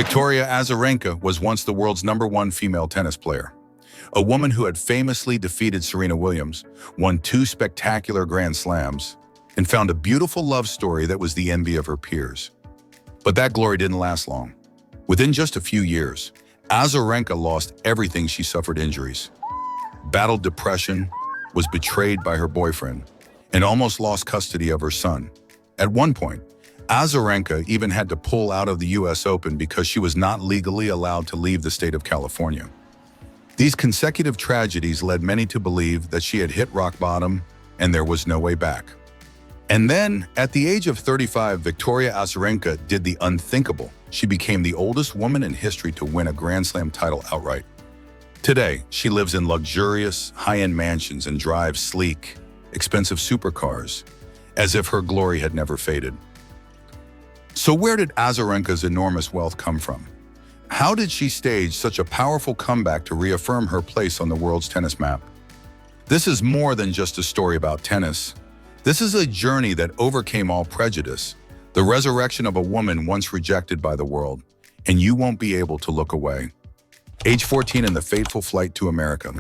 Victoria Azarenka was once the world's #1 female tennis player, a woman who had famously defeated Serena Williams, won 2 spectacular Grand Slams, and found a beautiful love story that was the envy of her peers. But that glory didn't last long. Within just a few years, Azarenka lost everything. She suffered injuries, battled depression, was betrayed by her boyfriend, and almost lost custody of her son. At one point, Azarenka even had to pull out of the US Open because she was not legally allowed to leave the state of California. These consecutive tragedies led many to believe that she had hit rock bottom and there was no way back. And then, at the age of 35, Victoria Azarenka did the unthinkable. She became the oldest woman in history to win a Grand Slam title outright. Today, she lives in luxurious, high-end mansions and drives sleek, expensive supercars, as if her glory had never faded. So where did Azarenka's enormous wealth come from? How did she stage such a powerful comeback to reaffirm her place on the world's tennis map? This is more than just a story about tennis. This is a journey that overcame all prejudice, the resurrection of a woman once rejected by the world, and you won't be able to look away. Age 14 in the fateful flight to America.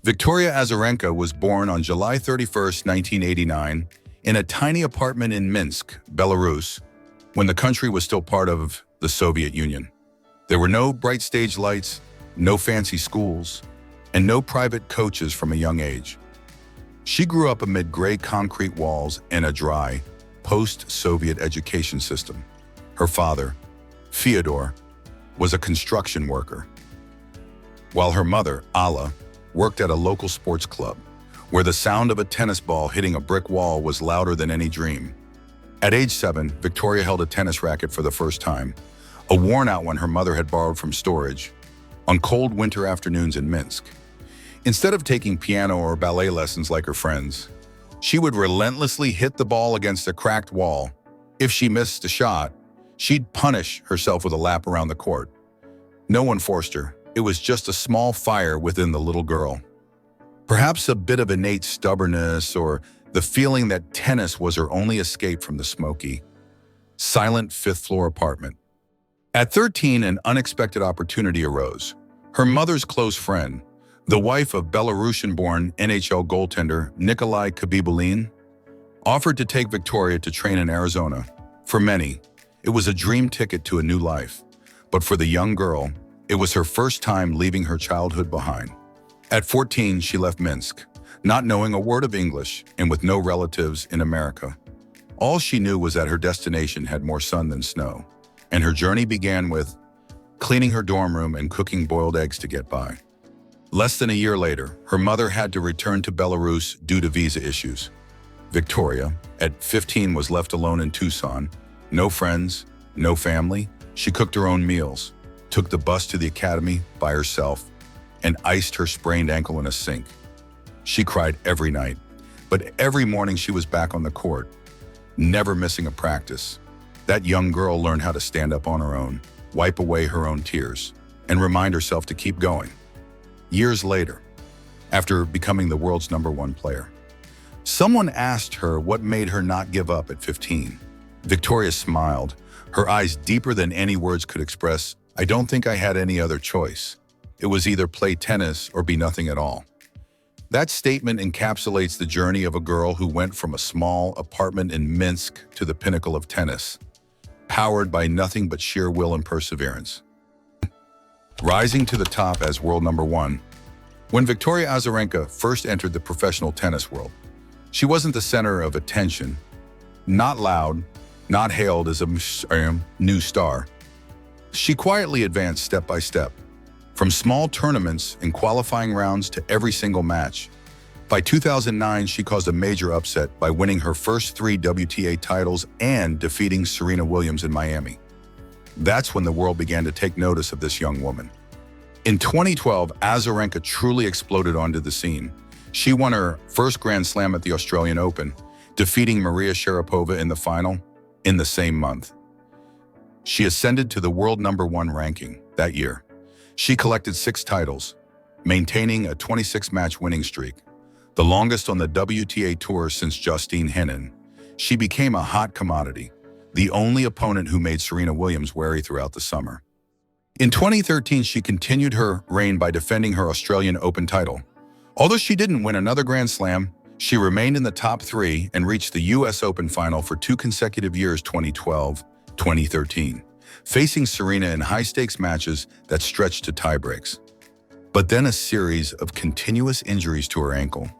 Victoria Azarenka was born on July 31, 1989, in a tiny apartment in Minsk, Belarus, when the country was still part of the Soviet Union. There were no bright stage lights, no fancy schools, and no private coaches from a young age. She grew up amid gray concrete walls and a dry, post-Soviet education system. Her father, Fyodor, was a construction worker, while her mother, Alla, worked at a local sports club, where the sound of a tennis ball hitting a brick wall was louder than any dream. At age 7, Victoria held a tennis racket for the first time, a worn-out one her mother had borrowed from storage, on cold winter afternoons in Minsk. Instead of taking piano or ballet lessons like her friends, she would relentlessly hit the ball against a cracked wall. If she missed a shot, she'd punish herself with a lap around the court. No one forced her. It was just a small fire within the little girl. Perhaps a bit of innate stubbornness or the feeling that tennis was her only escape from the smoky, silent fifth-floor apartment. At 13, an unexpected opportunity arose. Her mother's close friend, the wife of Belarusian-born NHL goaltender Nikolai Khabibulin, offered to take Victoria to train in Arizona. For many, it was a dream ticket to a new life. But for the young girl, it was her first time leaving her childhood behind. At 14, she left Minsk, not knowing a word of English and with no relatives in America. All she knew was that her destination had more sun than snow, and her journey began with cleaning her dorm room and cooking boiled eggs to get by. Less than a year later, her mother had to return to Belarus due to visa issues. Victoria, at 15, was left alone in Tucson. No friends, no family. She cooked her own meals, took the bus to the academy by herself, and iced her sprained ankle in a sink. She cried every night, but every morning she was back on the court, never missing a practice. That young girl learned how to stand up on her own, wipe away her own tears, and remind herself to keep going. Years later, after becoming the world's #1 player, someone asked her what made her not give up at 15. Victoria smiled, her eyes deeper than any words could express. "I don't think I had any other choice. It was either play tennis or be nothing at all." That statement encapsulates the journey of a girl who went from a small apartment in Minsk to the pinnacle of tennis, powered by nothing but sheer will and perseverance. Rising to the top as world #1. When Victoria Azarenka first entered the professional tennis world, she wasn't the center of attention, not loud, not hailed as a new star. She quietly advanced step by step, from small tournaments and qualifying rounds to every single match. By 2009, she caused a major upset by winning her first 3 WTA titles and defeating Serena Williams in Miami. That's when the world began to take notice of this young woman. In 2012, Azarenka truly exploded onto the scene. She won her first Grand Slam at the Australian Open, defeating Maria Sharapova in the final in the same month. She ascended to the world #1 ranking that year. She collected 6 titles, maintaining a 26-match winning streak, the longest on the WTA Tour since Justine Henin. She became a hot commodity, the only opponent who made Serena Williams wary throughout the summer. In 2013, she continued her reign by defending her Australian Open title. Although she didn't win another Grand Slam, she remained in the top three and reached the US Open final for two consecutive years, 2012, 2013, facing Serena in high-stakes matches that stretched to tiebreaks. But then a series of continuous injuries to her ankle,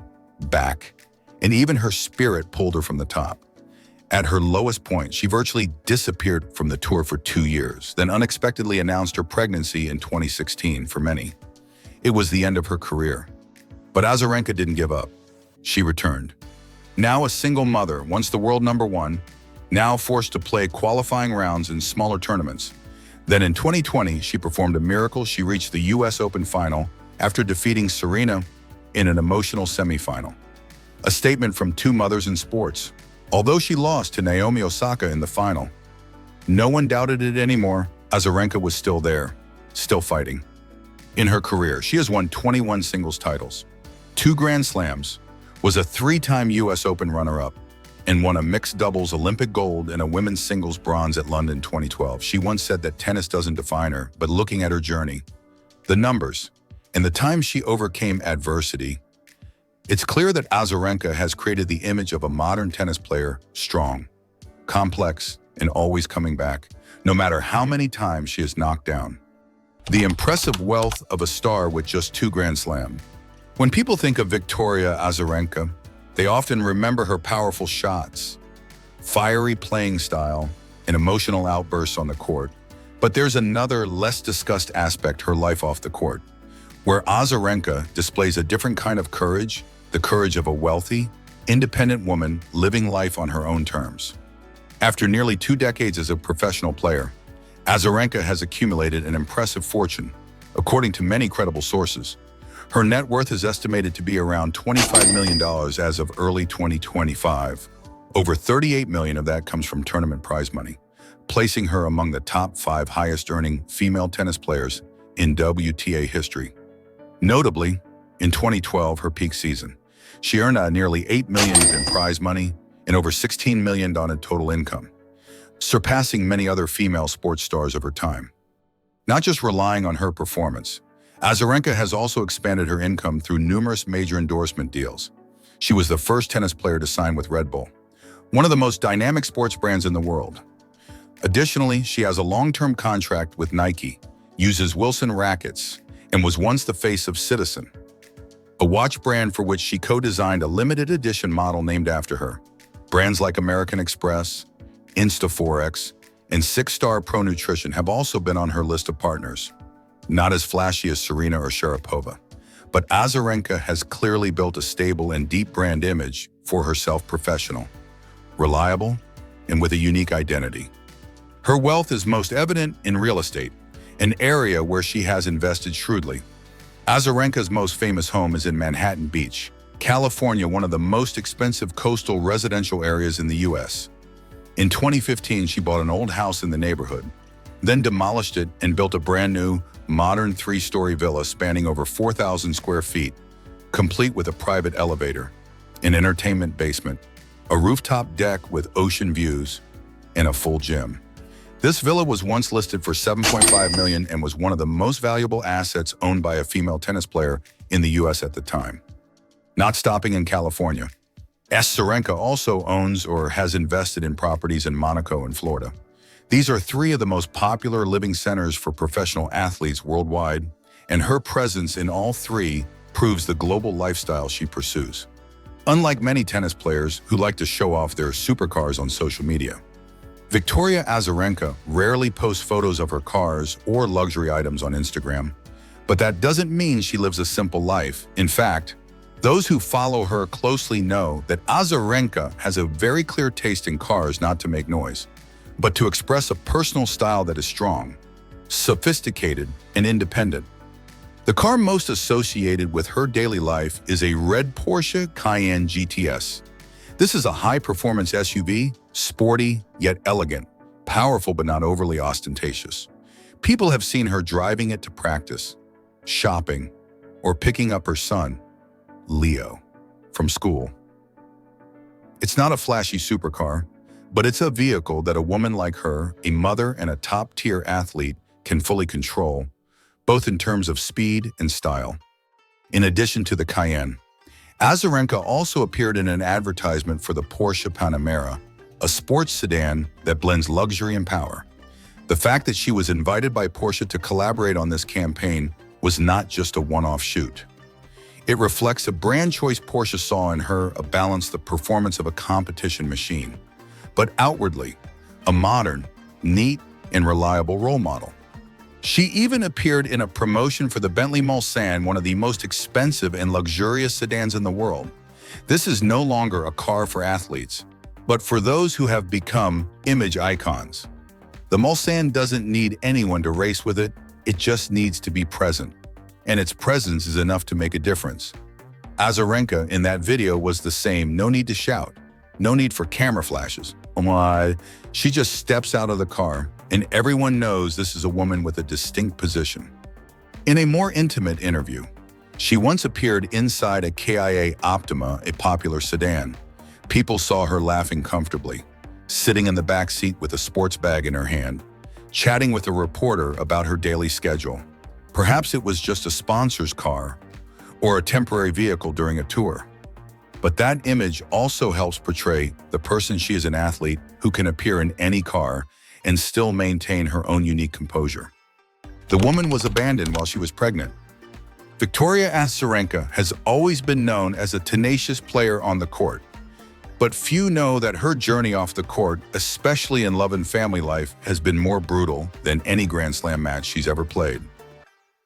back, and even her spirit pulled her from the top. At her lowest point, she virtually disappeared from the tour for 2 years, then unexpectedly announced her pregnancy in 2016. For many, it was the end of her career. But Azarenka didn't give up. She returned. Now a single mother, once the world number one, now forced to play qualifying rounds in smaller tournaments. Then in 2020, she performed a miracle. She reached the US Open final after defeating Serena in an emotional semifinal. A statement from two mothers in sports. Although she lost to Naomi Osaka in the final, no one doubted it anymore. Azarenka was still there, still fighting. In her career, she has won 21 singles titles, 2 Grand Slams, was a 3-time US Open runner-up, and won a mixed doubles Olympic gold and a women's singles bronze at London 2012. She once said that tennis doesn't define her, but looking at her journey, the numbers, and the time she overcame adversity, it's clear that Azarenka has created the image of a modern tennis player, strong, complex, and always coming back, no matter how many times she is knocked down. The impressive wealth of a star with just 2 Grand Slams. When people think of Victoria Azarenka, they often remember her powerful shots, fiery playing style, and emotional outbursts on the court. But there's another, less discussed aspect, her life off the court, where Azarenka displays a different kind of courage, the courage of a wealthy, independent woman living life on her own terms. After nearly 2 decades as a professional player, Azarenka has accumulated an impressive fortune. According to many credible sources, her net worth is estimated to be around $25 million as of early 2025. Over $38 million of that comes from tournament prize money, placing her among the top 5 highest-earning female tennis players in WTA history. Notably, in 2012, her peak season, she earned nearly $8 million in prize money and over $16 million in total income, surpassing many other female sports stars of her time. Not just relying on her performance, Azarenka has also expanded her income through numerous major endorsement deals. She was the first tennis player to sign with Red Bull, one of the most dynamic sports brands in the world. Additionally, she has a long-term contract with Nike, uses Wilson rackets, and was once the face of Citizen, a watch brand for which she co-designed a limited edition model named after her. Brands like American Express, Insta4X, and 6-Star Pro Nutrition have also been on her list of partners. Not as flashy as Serena or Sharapova, but Azarenka has clearly built a stable and deep brand image for herself, professional, reliable, and with a unique identity. Her wealth is most evident in real estate, an area where she has invested shrewdly. Azarenka's most famous home is in Manhattan Beach, California, one of the most expensive coastal residential areas in the US. In 2015, she bought an old house in the neighborhood, then demolished it and built a brand new, modern 3-story villa spanning over 4,000 square feet, complete with a private elevator, an entertainment basement, a rooftop deck with ocean views, and a full gym. This villa was once listed for $7.5 million and was one of the most valuable assets owned by a female tennis player in the US at the time. Not stopping in California, Azarenka also owns or has invested in properties in Monaco and Florida. These are 3 of the most popular living centers for professional athletes worldwide, and her presence in all 3 proves the global lifestyle she pursues. Unlike many tennis players who like to show off their supercars on social media, Victoria Azarenka rarely posts photos of her cars or luxury items on Instagram, but that doesn't mean she lives a simple life. In fact, those who follow her closely know that Azarenka has a very clear taste in cars, not to make noise, but to express a personal style that is strong, sophisticated, and independent. The car most associated with her daily life is a red Porsche Cayenne GTS. This is a high-performance SUV, sporty yet elegant, powerful but not overly ostentatious. People have seen her driving it to practice, shopping, or picking up her son, Leo, from school. It's not a flashy supercar, but it's a vehicle that a woman like her, a mother and a top-tier athlete, can fully control, both in terms of speed and style. In addition to the Cayenne, Azarenka also appeared in an advertisement for the Porsche Panamera, a sports sedan that blends luxury and power. The fact that she was invited by Porsche to collaborate on this campaign was not just a one-off shoot. It reflects a brand choice Porsche saw in her balance the performance of a competition machine, but outwardly, a modern, neat, and reliable role model. She even appeared in a promotion for the Bentley Mulsanne, one of the most expensive and luxurious sedans in the world. This is no longer a car for athletes, but for those who have become image icons. The Mulsanne doesn't need anyone to race with it, it just needs to be present. And its presence is enough to make a difference. Azarenka in that video was the same, no need to shout, no need for camera flashes. She just steps out of the car, and everyone knows this is a woman with a distinct position. In a more intimate interview, she once appeared inside a Kia Optima, a popular sedan. People saw her laughing comfortably, sitting in the back seat with a sports bag in her hand, chatting with a reporter about her daily schedule. Perhaps it was just a sponsor's car or a temporary vehicle during a tour. But that image also helps portray the person she is, an athlete who can appear in any car and still maintain her own unique composure. The woman was abandoned while she was pregnant. Victoria Azarenka has always been known as a tenacious player on the court, but few know that her journey off the court, especially in love and family life, has been more brutal than any Grand Slam match she's ever played.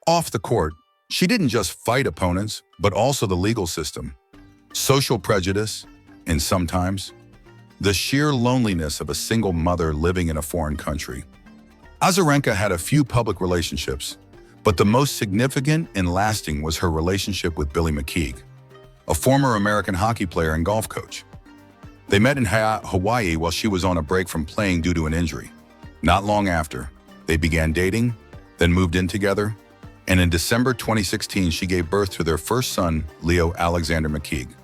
Off the court, she didn't just fight opponents, but also the legal system, social prejudice, and sometimes the sheer loneliness of a single mother living in a foreign country. Azarenka had a few public relationships, but the most significant and lasting was her relationship with Billy McKeague, a former American hockey player and golf coach. They met in Hawaii while she was on a break from playing due to an injury. Not long after, they began dating, then moved in together, and in December 2016, she gave birth to their first son, Leo Alexander McKeague.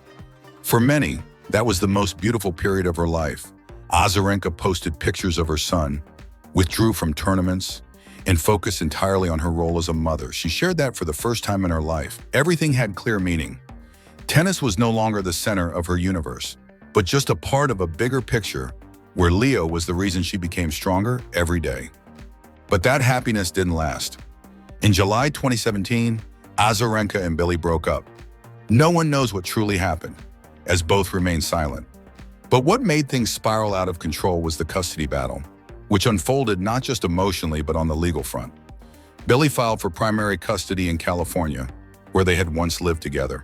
For many, that was the most beautiful period of her life. Azarenka posted pictures of her son, withdrew from tournaments, and focused entirely on her role as a mother. She shared that for the first time in her life. Everything had clear meaning. Tennis was no longer the center of her universe, but just a part of a bigger picture where Leo was the reason she became stronger every day. But that happiness didn't last. In July 2017, Azarenka and Billy broke up. No one knows what truly happened, as both remained silent. But what made things spiral out of control was the custody battle, which unfolded not just emotionally but on the legal front. Billy filed for primary custody in California, where they had once lived together.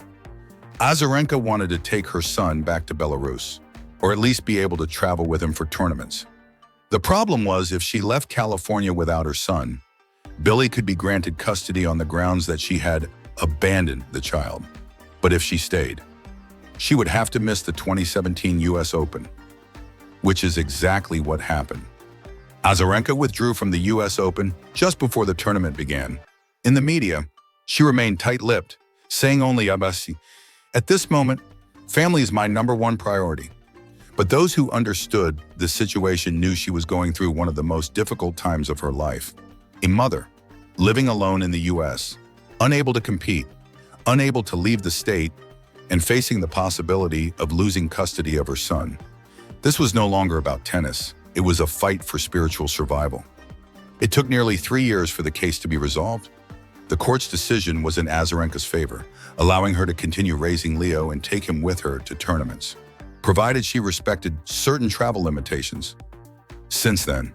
Azarenka wanted to take her son back to Belarus, or at least be able to travel with him for tournaments. The problem was, if she left California without her son, Billy could be granted custody on the grounds that she had abandoned the child. But if she stayed, she would have to miss the 2017 US Open, which is exactly what happened. Azarenka withdrew from the US Open just before the tournament began. In the media, she remained tight-lipped, saying only, "Abasi. At this moment, family is my #1 priority." But those who understood the situation knew she was going through one of the most difficult times of her life. A mother, living alone in the US, unable to compete, unable to leave the state, and facing the possibility of losing custody of her son. This was no longer about tennis. It was a fight for spiritual survival. It took nearly 3 years for the case to be resolved. The court's decision was in Azarenka's favor, allowing her to continue raising Leo and take him with her to tournaments, provided she respected certain travel limitations. Since then,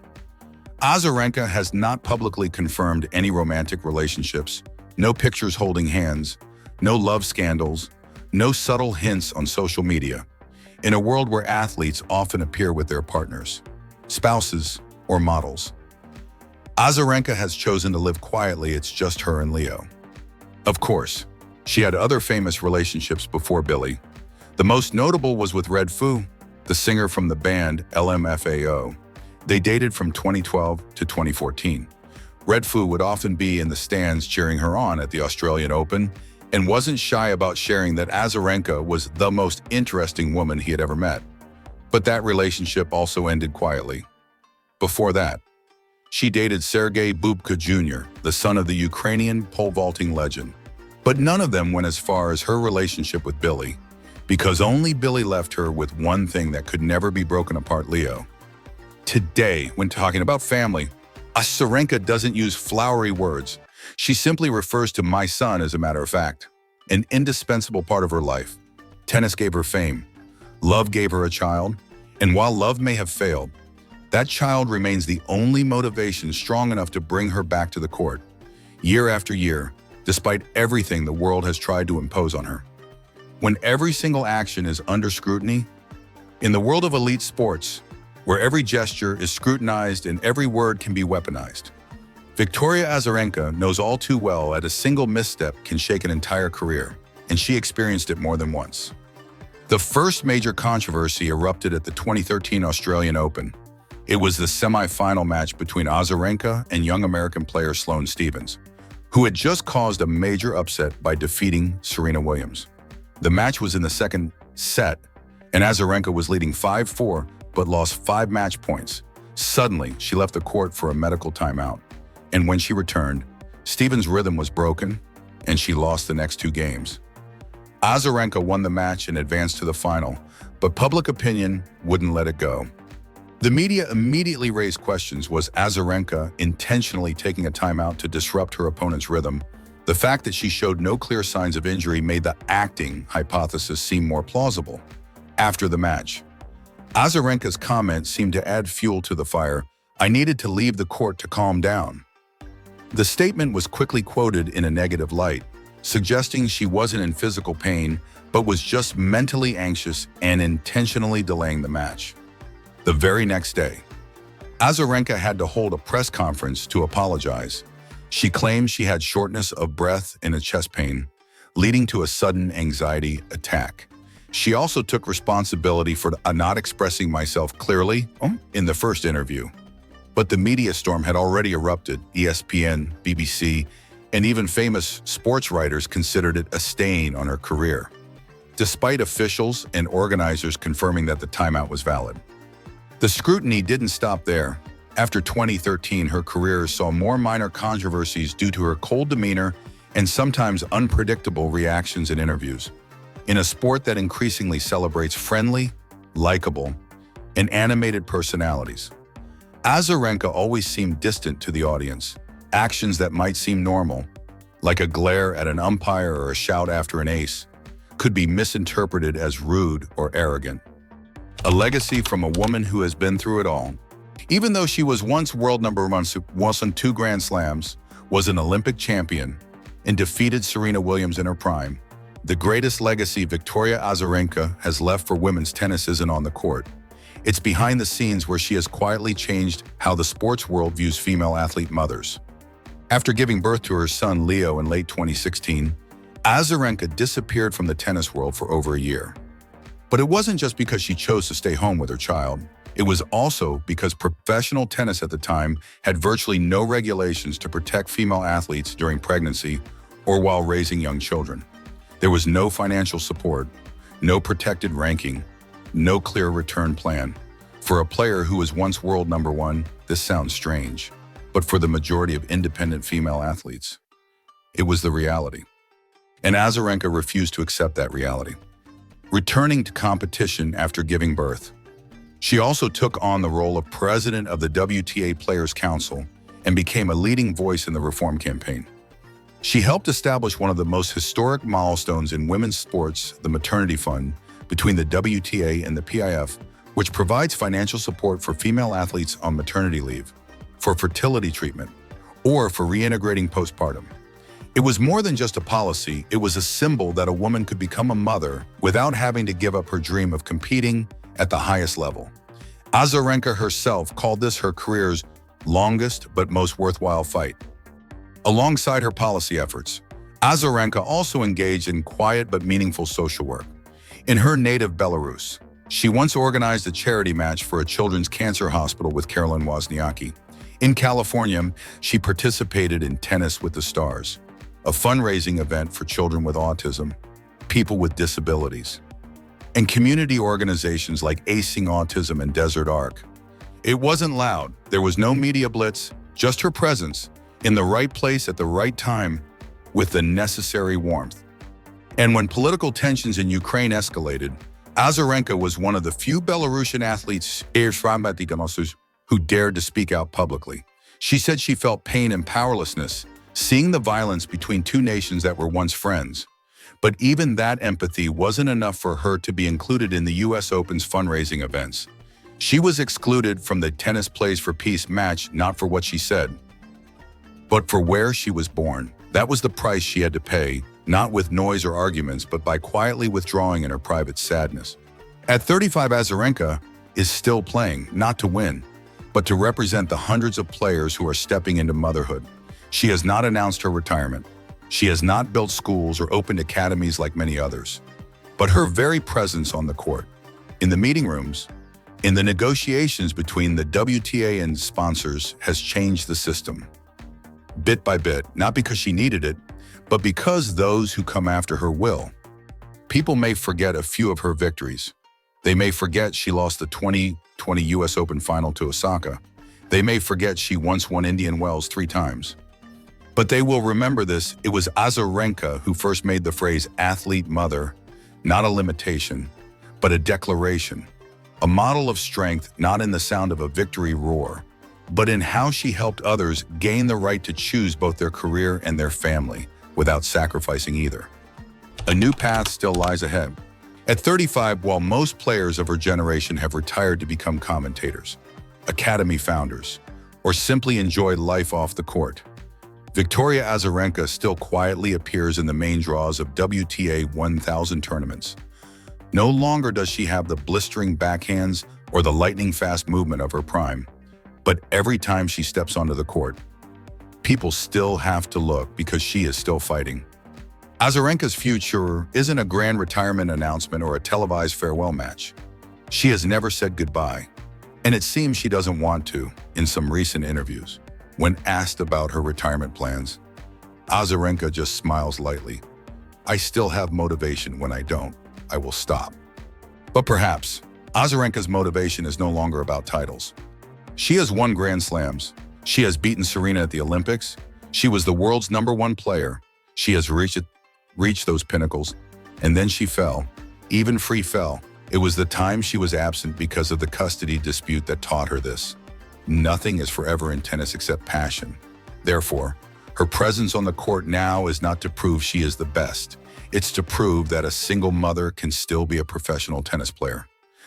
Azarenka has not publicly confirmed any romantic relationships, no pictures holding hands, no love scandals, no subtle hints on social media, in a world where athletes often appear with their partners, spouses, or models. Azarenka has chosen to live quietly. It's just her and Leo. Of course, she had other famous relationships before Billy. The most notable was with Red Foo, the singer from the band LMFAO. They dated from 2012 to 2014. Red Foo would often be in the stands cheering her on at the Australian Open and wasn't shy about sharing that Azarenka was the most interesting woman he had ever met. But that relationship also ended quietly. Before that, She dated Sergei Bubka Jr., the son of the Ukrainian pole vaulting legend. But none of them went as far as her relationship with Billy, because only Billy left her with one thing that could never be broken apart: Leo. Today, when talking about family, Azarenka doesn't use flowery words. She simply refers to "my son" as a matter of fact, an indispensable part of her life. Tennis gave her fame. Love gave her a child. And while love may have failed, that child remains the only motivation strong enough to bring her back to the court, year after year, despite everything the world has tried to impose on her. When every single action is under scrutiny, in the world of elite sports, where every gesture is scrutinized and every word can be weaponized, Victoria Azarenka knows all too well that a single misstep can shake an entire career, and she experienced it more than once. The first major controversy erupted at the 2013 Australian Open. It was the semi-final match between Azarenka and young American player Sloane Stephens, who had just caused a major upset by defeating Serena Williams. The match was in the second set, and Azarenka was leading 5-4, but lost 5 match points. Suddenly, she left the court for a medical timeout, and when she returned, Stephens' rhythm was broken, and she lost the next 2 games. Azarenka won the match and advanced to the final, but public opinion wouldn't let it go. The media immediately raised questions: was Azarenka intentionally taking a timeout to disrupt her opponent's rhythm? The fact that she showed no clear signs of injury made the acting hypothesis seem more plausible. After the match, Azarenka's comment seemed to add fuel to the fire: "I needed to leave the court to calm down." The statement was quickly quoted in a negative light, suggesting she wasn't in physical pain, but was just mentally anxious and intentionally delaying the match. The very next day, Azarenka had to hold a press conference to apologize. She claimed she had shortness of breath and a chest pain, leading to a sudden anxiety attack. She also took responsibility for not expressing myself clearly in the first interview. But the media storm had already erupted. ESPN, BBC, and even famous sports writers considered it a stain on her career, despite officials and organizers confirming that the timeout was valid. The scrutiny didn't stop there. After 2013, her career saw more minor controversies due to her cold demeanor and sometimes unpredictable reactions in interviews. In a sport that increasingly celebrates friendly, likable, and animated personalities, Azarenka always seemed distant to the audience. Actions that might seem normal, like a glare at an umpire or a shout after an ace, could be misinterpreted as rude or arrogant. A legacy from a woman who has been through it all. Even though she was once world number 1, won 2 Grand Slams, was an Olympic champion, and defeated Serena Williams in her prime, the greatest legacy Victoria Azarenka has left for women's tennis isn't on the court. It's behind the scenes, where she has quietly changed how the sports world views female athlete mothers. After giving birth to her son Leo in late 2016, Azarenka disappeared from the tennis world for over a year. But it wasn't just because she chose to stay home with her child. It was also because professional tennis at the time had virtually no regulations to protect female athletes during pregnancy or while raising young children. There was no financial support, no protected ranking, no clear return plan. For a player who was once world number 1, this sounds strange, but for the majority of independent female athletes, it was the reality. And Azarenka refused to accept that reality, returning to competition after giving birth. She also took on the role of president of the WTA Players Council and became a leading voice in the reform campaign. She helped establish one of the most historic milestones in women's sports, the Maternity Fund, between the WTA and the PIF, which provides financial support for female athletes on maternity leave, for fertility treatment, or for reintegrating postpartum. It was more than just a policy. It was a symbol that a woman could become a mother without having to give up her dream of competing at the highest level. Azarenka herself called this her career's longest but most worthwhile fight. Alongside her policy efforts, Azarenka also engaged in quiet but meaningful social work. In her native Belarus, she once organized a charity match for a children's cancer hospital with Carolyn Wozniacki. In California, she participated in Tennis with the Stars, a fundraising event for children with autism, people with disabilities, and community organizations like Acing Autism and Desert Arc. It wasn't loud, there was no media blitz, just her presence, in the right place at the right time, with the necessary warmth. And when political tensions in Ukraine escalated, Azarenka was one of the few Belarusian athletes who dared to speak out publicly. She said she felt pain and powerlessness, seeing the violence between two nations that were once friends. But even that empathy wasn't enough for her to be included in the US Open's fundraising events. She was excluded from the Tennis Plays for Peace match not for what she said, but for where she was born. That was the price she had to pay, not with noise or arguments, but by quietly withdrawing in her private sadness. At 35, Azarenka is still playing, not to win, but to represent the hundreds of players who are stepping into motherhood. She has not announced her retirement. She has not built schools or opened academies like many others. But her very presence on the court, in the meeting rooms, in the negotiations between the WTA and sponsors has changed the system. Bit by bit, not because she needed it, but because those who come after her will. People may forget a few of her victories. They may forget she lost the 2020 US Open final to Osaka. They may forget she once won Indian Wells 3 times. But they will remember this: it was Azarenka who first made the phrase athlete mother not a limitation, but a declaration. A model of strength, not in the sound of a victory roar, but in how she helped others gain the right to choose both their career and their family without sacrificing either. A new path still lies ahead. At 35, while most players of her generation have retired to become commentators, academy founders, or simply enjoy life off the court, Victoria Azarenka still quietly appears in the main draws of WTA 1000 tournaments. No longer does she have the blistering backhands or the lightning-fast movement of her prime, but every time she steps onto the court, people still have to look because she is still fighting. Azarenka's future isn't a grand retirement announcement or a televised farewell match. She has never said goodbye, and it seems she doesn't want to. In some recent interviews, when asked about her retirement plans, Azarenka just smiles lightly. "I still have motivation. When I don't, I will stop." But perhaps Azarenka's motivation is no longer about titles. She has won Grand Slams. She has beaten Serena at the Olympics. She was the world's #1 player. She has reached those pinnacles, and then she fell, even free fell. It was the time she was absent because of the custody dispute that taught her this. Nothing is forever in tennis except passion. Therefore, her presence on the court now is not to prove she is the best. It's to prove that a single mother can still be a professional tennis player.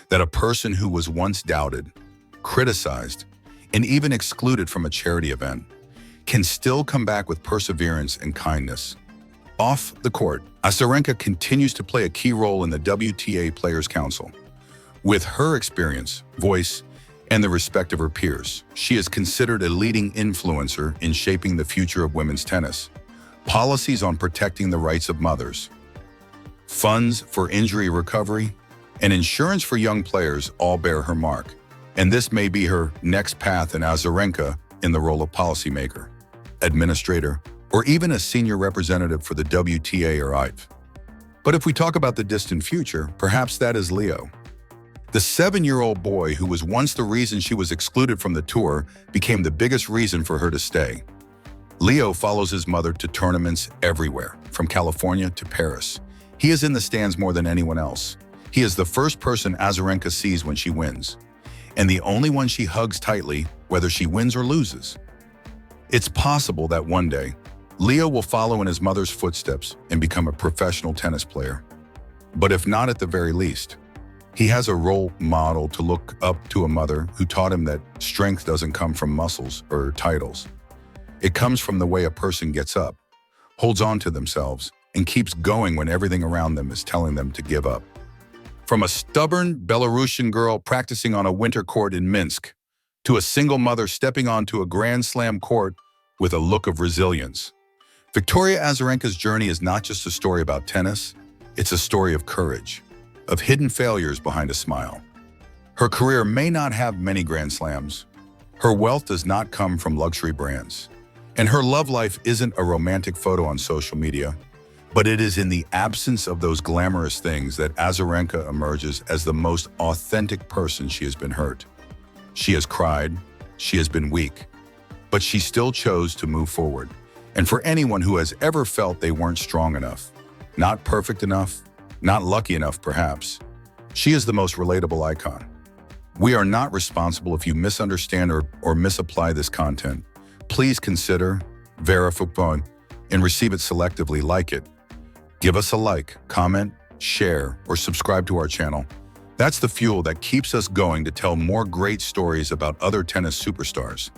That a person who was once doubted, criticized, and even excluded from a charity event can still come back with perseverance and kindness. Off the court, Azarenka continues to play a key role in the WTA Players Council. With her experience, voice, and the respect of her peers, she is considered a leading influencer in shaping the future of women's tennis. Policies on protecting the rights of mothers, funds for injury recovery, and insurance for young players all bear her mark. And this may be her next path in Azarenka in the role of policymaker, administrator, or even a senior representative for the WTA or ITF. But if we talk about the distant future, perhaps that is Leo. The 7-year-old boy who was once the reason she was excluded from the tour became the biggest reason for her to stay. Leo follows his mother to tournaments everywhere, from California to Paris. He is in the stands more than anyone else. He is the first person Azarenka sees when she wins, and the only one she hugs tightly, whether she wins or loses. It's possible that one day, Leo will follow in his mother's footsteps and become a professional tennis player. But if not, at the very least, he has a role model to look up to, a mother who taught him that strength doesn't come from muscles or titles. It comes from the way a person gets up, holds on to themselves, and keeps going when everything around them is telling them to give up. From a stubborn Belarusian girl practicing on a winter court in Minsk, to a single mother stepping onto a Grand Slam court with a look of resilience, Victoria Azarenka's journey is not just a story about tennis, it's a story of courage, of hidden failures behind a smile. Her career may not have many Grand Slams. Her wealth does not come from luxury brands. And her love life isn't a romantic photo on social media, but it is in the absence of those glamorous things that Azarenka emerges as the most authentic person she has been hurt. She has cried, she has been weak, but she still chose to move forward. And for anyone who has ever felt they weren't strong enough, not perfect enough, not lucky enough perhaps, she is the most relatable icon. We are not responsible if you misunderstand or misapply this content. Please consider, verify, and receive it selectively. Like it. Give us a like, comment, share, or subscribe to our channel. That's the fuel that keeps us going to tell more great stories about other tennis superstars.